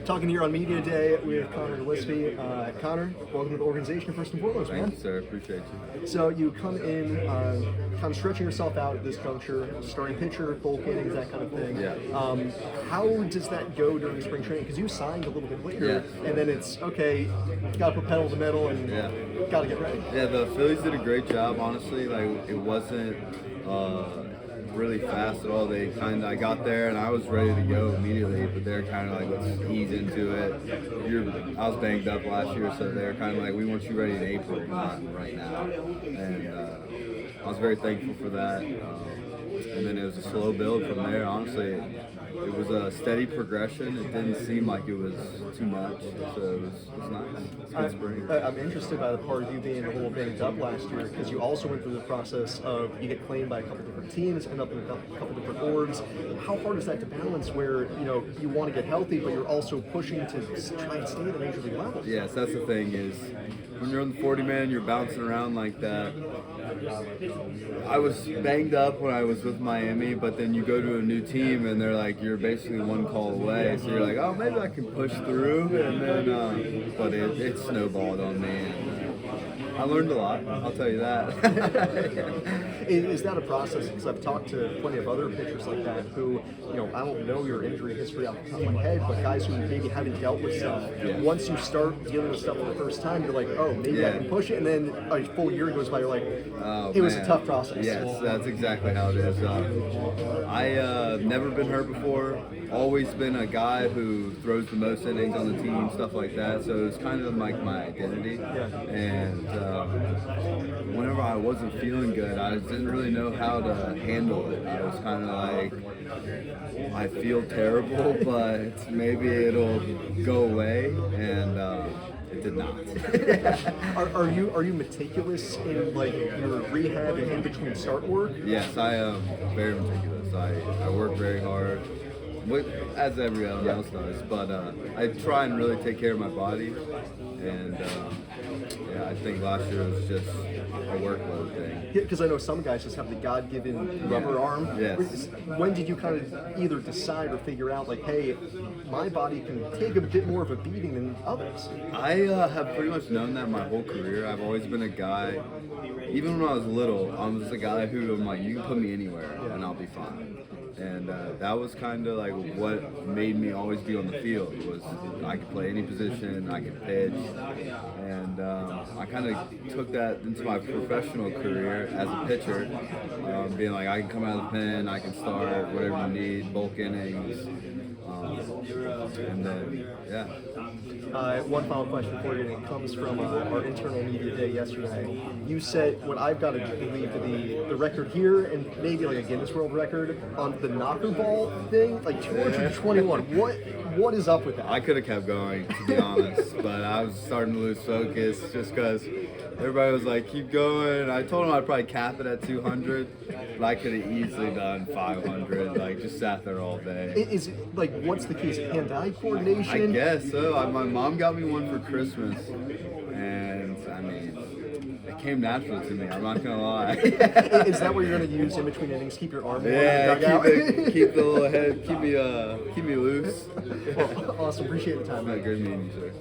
Talking here on Media Day with Connor Gillispie. Connor, welcome to the organization first and foremost, man. Thanks, sir. Appreciate you. So you come in, kind of stretching yourself out at this juncture, starting pitcher, bulk innings, that kind of thing. Yeah. How does that go during spring training? Because you signed a little bit later, Yeah. and then it's, okay, got to put pedal to the metal and got to get ready. Yeah, the Phillies did a great job, honestly. Like, it wasn't really fast at all. I got there and I was ready to go immediately, but they're kind of like, let's ease into it. I was banged up last year, so they're kind of like, we want you ready in April, not right now. And I was very thankful for that. And then it was a slow build from there. Honestly, it was a steady progression. It didn't seem like it was too much, so it was nice. It's good spring. I'm interested by the part of you being a little banged up last year, because you also went through the process of you get claimed by a couple different teams, end up in a couple different boards. How hard is that to balance where, you want to get healthy, but you're also pushing to try and stay at the major league level? Yes, that's the thing is, when you're on the 40-man, you're bouncing around like that. I was banged up when I was with Miami, but then you go to a new team and they're like, you're basically one call away. So you're like, oh, maybe I can push through. And then, but it snowballed on me. And, I learned a lot, I'll tell you that. Is that a process? Because I've talked to plenty of other pitchers like that who, I don't know your injury history off the top of my head, but guys who maybe haven't dealt with stuff, once you start dealing with stuff for the first time, you're like, oh, maybe I can push it, and then a full year goes by, you're like, it was a tough process. Yes, that's exactly how it is. I've never been hurt before, always been a guy who throws the most innings on the team, stuff like that, so it's kind of like my identity. And whenever I wasn't feeling good, I didn't really know how to handle it. I was kind of like, I feel terrible, but maybe it'll go away, and it did not. Are you meticulous in your rehab and in between start work? Yes, I am very meticulous. I work very hard, as everyone else does, but I try and really take care of my body, and I think last year was just a workload thing. Yeah, because I know some guys just have the God-given rubber arm. Yes. When did you kind of either decide or figure out, hey, my body can take a bit more of a beating than others? I have pretty much known that my whole career. I've always been a guy, even when I was little, I was a guy who I'm like, you can put me anywhere and I'll be fine. And that was kind of like what made me always be on the field, was I could play any position, I could pitch, and I kind of took that into my professional career as a pitcher, being like, I can come out of the pen, I can start whatever you need, bulk innings, and then, one final question for you, and it comes from our internal media day yesterday. You said what I've got to believe to be the record here, and maybe like a Guinness World Record on the knocker ball thing, like 221. What is up with that? I could have kept going, to be honest, but I was starting to lose focus just because everybody was like, keep going. I told them I'd probably cap it at 200, but I could have easily done 500, just sat there all day. Is it, what's the case? Hand-eye coordination? I guess so. My mom got me one for Christmas, and it came natural to me, I'm not gonna lie. Is that what you're gonna use in between innings? Keep your arm keep the little head, keep me loose. Well, awesome. Appreciate the time, man. Good meeting you, sir.